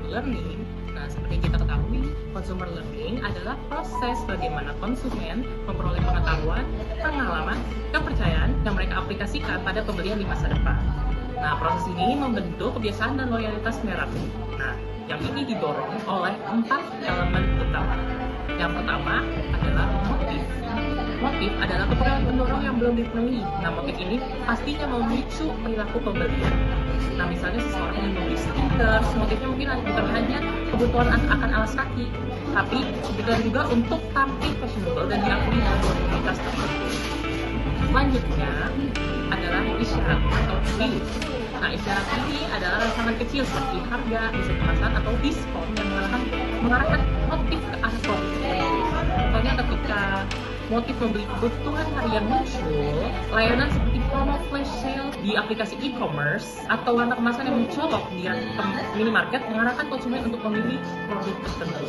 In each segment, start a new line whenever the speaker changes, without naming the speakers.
learning. Nah, seperti kita ketahui, consumer learning adalah proses bagaimana konsumen memperoleh pengetahuan, pengalaman, kepercayaan yang mereka aplikasikan pada pembelian di masa depan. Nah, proses ini membentuk kebiasaan dan loyalitas merek. Nah, yang ini didorong oleh 4 elemen utama. Yang pertama adalah motif. Motif adalah kebutuhan pendorong yang belum dipenuhi. Nah, motif ini pastinya memicu perilaku pembelian. Nah, misalnya seseorang ingin membeli sneakers, motifnya mungkin bukan hanya kebutuhan akan alas kaki, tapi kebutuhan juga untuk tampil fashionable dan diakui dalam komunitas tertentu. Selanjutnya adalah isyarat atau cues. Nah, isyarat ini adalah rangsangan kecil seperti harga, desain kemasan, atau diskon yang mengarahkan motif ke arah produk. Contohnya ketika motif membeli kebutuhan harian muncul, layanan seperti promo flash sale di aplikasi e-commerce atau warna kemasan yang mencolok di minimarket mengarahkan konsumen untuk memilih produk tertentu.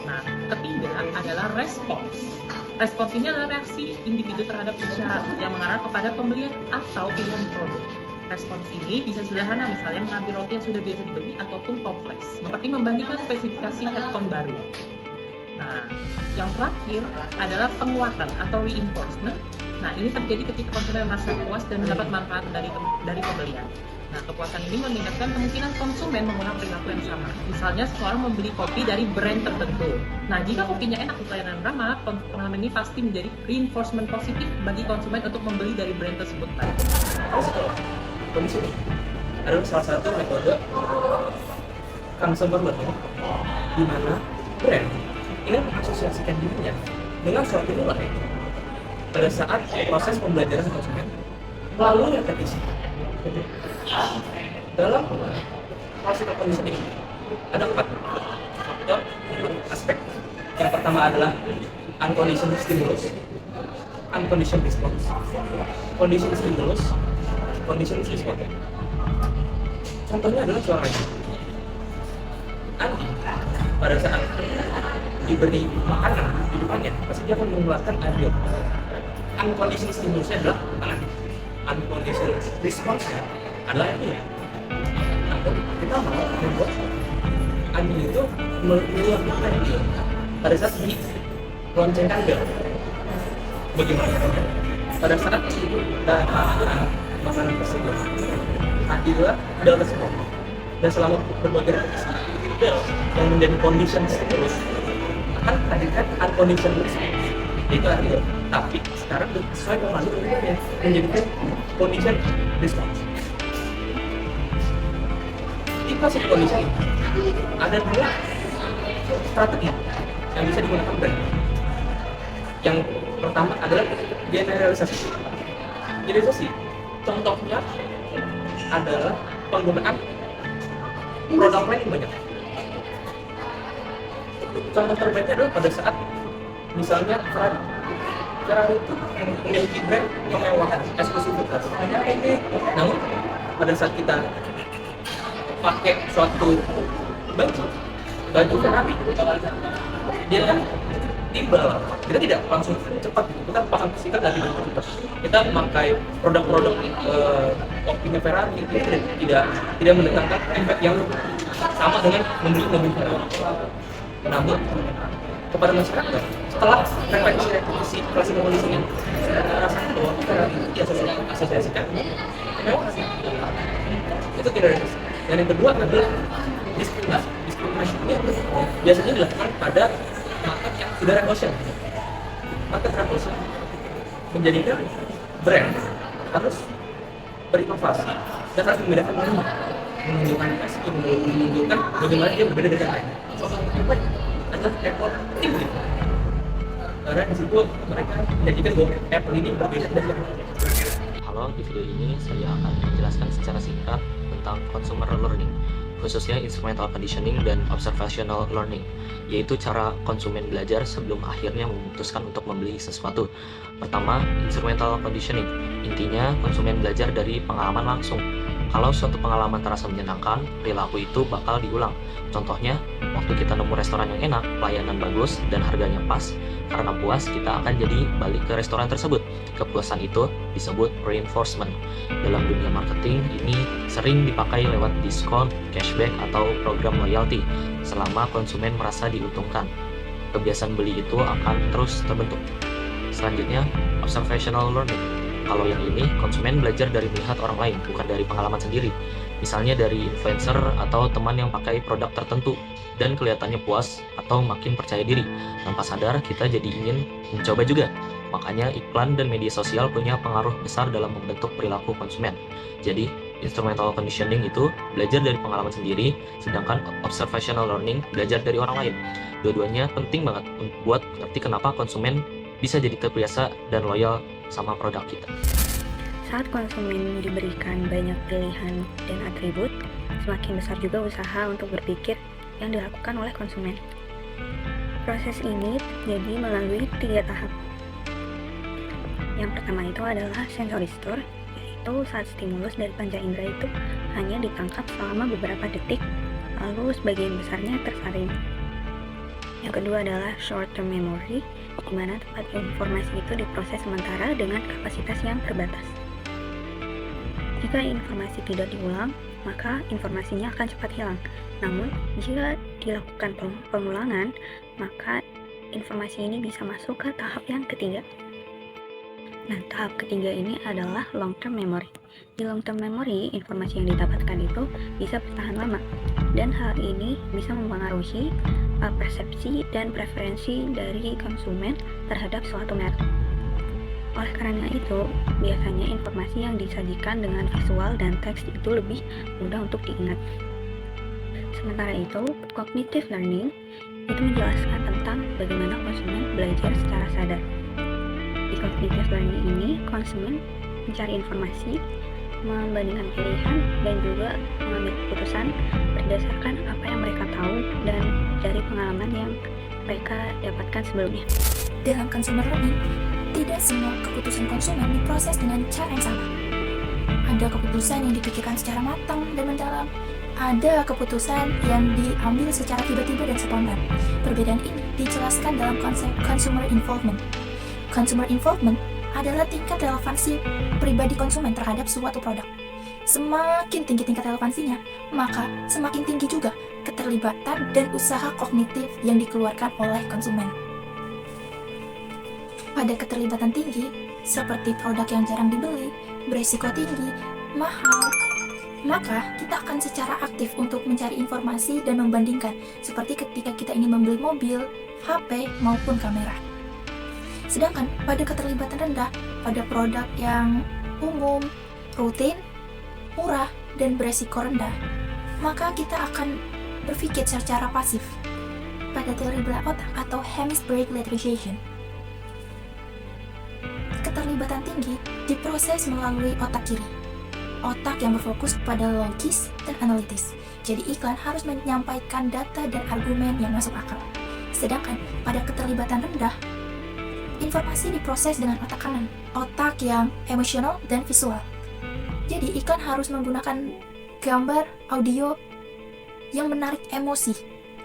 Nah, ketiga adalah respons. Respons ini adalah reaksi individu terhadap isyarat yang mengarah kepada pembelian atau pilihan produk. Respons ini bisa sederhana, misalnya mengambil roti yang sudah biasa dibeli ataupun kompleks, seperti membandingkan spesifikasi headphone baru. Nah, yang terakhir adalah penguatan atau reinforcement. Nah, ini terjadi ketika konsumen merasa puas dan mendapat manfaat dari pembelian. Nah, kepuasan ini meningkatkan kemungkinan konsumen mengulang perilaku yang sama. Misalnya, seseorang membeli kopi dari brand tertentu. Nah, jika kopinya enak di pelayanan ramah, pengalaman ini pasti menjadi reinforcement positif bagi konsumen untuk membeli dari brand tersebut lagi.
Kondisi adalah salah satu metode consumer learning di mana brand ini mengasosiasikan dirinya dengan suatu nilai pada saat proses pembelajaran konsumen melalui repetisi. Dalam proses conditioning ada 4 aspek. Yang pertama adalah unconditional stimulus, unconditional response, conditional stimulus, conditional response. Contohnya adalah suara Andi pada saat diberi makanan di depannya pasti dia akan mengeluarkan air. Unconditional stimulusnya adalah tangan. Unconditional response-nya adalah ini. Namun kita mau membuat Andi itu mengeluarkan air pada saat diloncengkan bel. Bagaimana? Pada saat makanan tersebut adalah bel tersebut, dan selama berbagai repetisi bel yang menjadi condition stimulus akan hadirkan unconditional response, itu artinya. Tapi sekarang sesuai dengan manuvernya menjadikan condition response. Di proses condition ini ada 2 strategi yang bisa digunakan brand. Yang pertama adalah generalisasi. Generalisasi contohnya adalah penggunaan produk lain yang banyak. Contoh terbaiknya adalah pada saat misalnya Ferrari itu memiliki brand kemewahan, eksklusivitas. Namun pada saat kita pakai suatu baju Ferrari, dia kan timbal. Kita tidak langsung cepat, kita pasang stiker dari baju. Kita memakai produk-produk kopinya Ferrari itu tidak mendatangkan efek yang sama dengan membeli mobil Ferrari. Namun kepada masyarakat setelah repetisi klasik kondisinya rasakan bahwa Ferrari itu diasosiasikan kemewahan. Itu tidak ada. Dan yang kedua adalah diskriminasi. Diskriminasi ini biasanya dilakukan pada market yang sudah red ocean. Market red ocean menjadikan brand harus berinovasi dan harus membedakan diri, menunjukkan kasih, menunjukkan bagaimana dia berbeda dengan lain. Soalnya adalah ekor tinggi, karena di situ mereka menjadikan bahwa Apple ini berbeda dari yang lain.
Halo, di video ini saya akan menjelaskan secara singkat tentang consumer learning, khususnya instrumental conditioning dan observational learning, yaitu cara konsumen belajar sebelum akhirnya memutuskan untuk membeli sesuatu. Pertama, instrumental conditioning. Intinya, konsumen belajar dari pengalaman langsung. Kalau suatu pengalaman terasa menyenangkan, perilaku itu bakal diulang. Contohnya, waktu kita nemu restoran yang enak, pelayanan bagus, dan harganya pas, karena puas, kita akan jadi balik ke restoran tersebut. Kepuasan itu disebut reinforcement. Dalam dunia marketing, ini sering dipakai lewat diskon, cashback, atau program loyalty, selama konsumen merasa diuntungkan. Kebiasaan beli itu akan terus terbentuk. Selanjutnya, observational learning. Kalau yang ini, konsumen belajar dari melihat orang lain, bukan dari pengalaman sendiri. Misalnya dari influencer atau teman yang pakai produk tertentu, dan kelihatannya puas atau makin percaya diri. Tanpa sadar, kita jadi ingin mencoba juga. Makanya iklan dan media sosial punya pengaruh besar dalam membentuk perilaku konsumen. Jadi, instrumental conditioning itu belajar dari pengalaman sendiri, sedangkan observational learning belajar dari orang lain. Dua-duanya penting banget buat ngerti kenapa konsumen bisa jadi terbiasa dan loyal sama produk kita.
Saat konsumen diberikan banyak pilihan dan atribut, semakin besar juga usaha untuk berpikir yang dilakukan oleh konsumen. Proses ini terjadi melalui 3 tahap. Yang pertama itu adalah sensory store, yaitu saat stimulus dari panca indera itu hanya ditangkap selama beberapa detik, lalu sebagian besarnya tersaring. Yang kedua adalah short-term memory, di mana tempat informasi itu diproses sementara dengan kapasitas yang terbatas. Jika informasi tidak diulang, maka informasinya akan cepat hilang. Namun, jika dilakukan pengulangan, maka informasi ini bisa masuk ke tahap yang ketiga. Nah, tahap ketiga ini adalah long-term memory. Di long-term memory, informasi yang didapatkan itu bisa bertahan lama, dan hal ini bisa mempengaruhi persepsi dan preferensi dari konsumen terhadap suatu merek. Oleh karena itu, biasanya informasi yang disajikan dengan visual dan teks itu lebih mudah untuk diingat. Sementara itu, cognitive learning itu menjelaskan tentang bagaimana konsumen belajar secara sadar. Di cognitive learning ini, konsumen mencari informasi, membandingkan pilihan, dan juga mengambil keputusan berdasarkan apa yang mereka tahu dan dari pengalaman yang mereka dapatkan sebelumnya.
Dalam consumer learning, tidak semua keputusan konsumen diproses dengan cara yang sama. Ada keputusan yang dipikirkan secara matang dan mendalam, ada keputusan yang diambil secara tiba-tiba dan spontan. Perbedaan ini dijelaskan dalam konsep consumer involvement. Consumer involvement adalah tingkat relevansi pribadi konsumen terhadap suatu produk. Semakin tinggi tingkat relevansinya, maka semakin tinggi juga keterlibatan dan usaha kognitif yang dikeluarkan oleh konsumen. Pada keterlibatan tinggi, seperti produk yang jarang dibeli, beresiko tinggi, mahal, maka kita akan secara aktif untuk mencari informasi dan membandingkan, seperti ketika kita ingin membeli mobil, HP, maupun kamera. Sedangkan pada keterlibatan rendah, pada produk yang umum, rutin, murah, dan beresiko rendah, maka kita akan berpikir secara pasif pada teori belah otak atau hemispheric lateralization. Keterlibatan tinggi diproses melalui otak kiri, otak yang berfokus pada logis dan analitis. Jadi iklan harus menyampaikan data dan argumen yang masuk akal. Sedangkan pada keterlibatan rendah, informasi diproses dengan otak kanan, otak yang emosional dan visual. Jadi iklan harus menggunakan gambar, audio yang menarik emosi,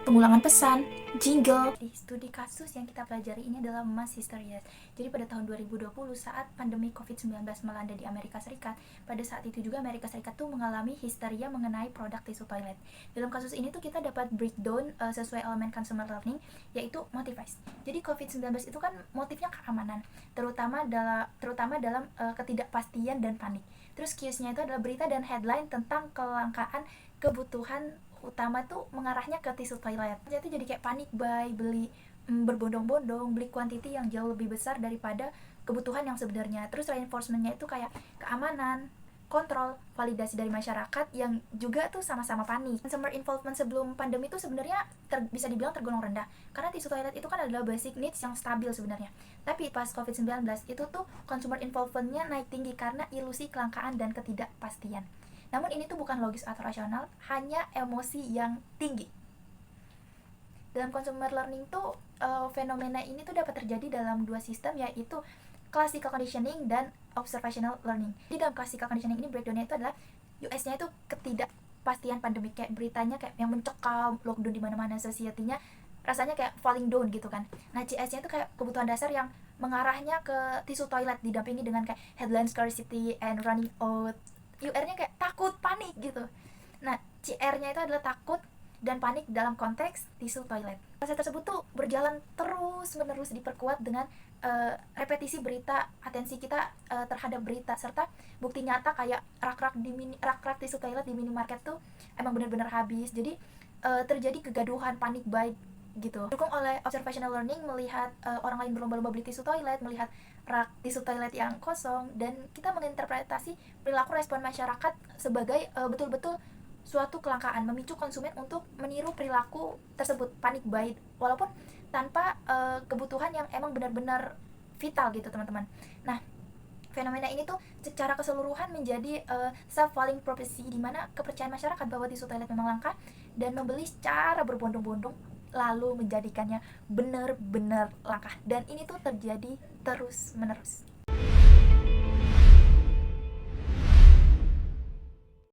pengulangan pesan, jingle. Di studi kasus yang kita pelajari ini adalah mass hysteria. Jadi pada tahun 2020 saat pandemi COVID-19 melanda di Amerika Serikat, pada saat itu juga Amerika Serikat tuh mengalami histeria mengenai produk tisu toilet. Dalam kasus ini tuh kita dapat breakdown sesuai elemen consumer learning, yaitu motivasi. Jadi COVID-19 itu kan motifnya keamanan, terutama dalam ketidakpastian dan panik. Terus cues-nya itu adalah berita dan headline tentang kelangkaan kebutuhan utama tuh mengarahnya ke tisu toilet. Jadi kayak panik buy, beli berbondong-bondong, beli kuantiti yang jauh lebih besar daripada kebutuhan yang sebenarnya. Terus reinforcement-nya itu kayak keamanan, kontrol, validasi dari masyarakat yang juga tuh sama-sama panik. Consumer involvement sebelum pandemi itu sebenarnya bisa dibilang tergolong rendah, karena tisu toilet itu kan adalah basic needs yang stabil sebenarnya. Tapi pas COVID-19 itu tuh consumer involvement-nya naik tinggi karena ilusi kelangkaan dan ketidakpastian. Namun ini tuh bukan logis atau rasional, hanya emosi yang tinggi. Dalam consumer learning tuh fenomena ini tuh dapat terjadi dalam dua sistem, yaitu classical conditioning dan observational learning. Di dalam classical conditioning ini breakdown-nya itu adalah US-nya itu ketidakpastian pandemi, kayak beritanya kayak yang mencekam, lockdown di mana-mana, society-nya rasanya kayak falling down gitu kan. Nah, CS-nya itu kayak kebutuhan dasar yang mengarahnya ke tisu toilet didampingi dengan kayak headline scarcity and running out. UR-nya kayak takut, panik gitu. Nah, CR-nya itu adalah takut dan panik dalam konteks tisu toilet. Proses tersebut tuh berjalan terus-menerus, diperkuat dengan repetisi berita, atensi kita terhadap berita, serta bukti nyata kayak rak-rak tisu toilet di minimarket tuh emang benar-benar habis. Jadi terjadi kegaduhan, panic buy gitu. Didukung oleh observational learning, melihat orang lain berlomba-lomba beli tisu toilet, melihat rak tisu toilet yang kosong, dan kita menginterpretasi perilaku respon masyarakat sebagai betul-betul suatu kelangkaan, memicu konsumen untuk meniru perilaku tersebut, panic buy, walaupun tanpa kebutuhan yang emang benar-benar vital gitu teman-teman. Nah, fenomena ini tuh secara keseluruhan menjadi self-fulfilling prophecy, di mana kepercayaan masyarakat bahwa tisu toilet memang langka dan membeli secara berbondong-bondong lalu menjadikannya benar-benar langka, dan ini tuh terjadi terus-menerus.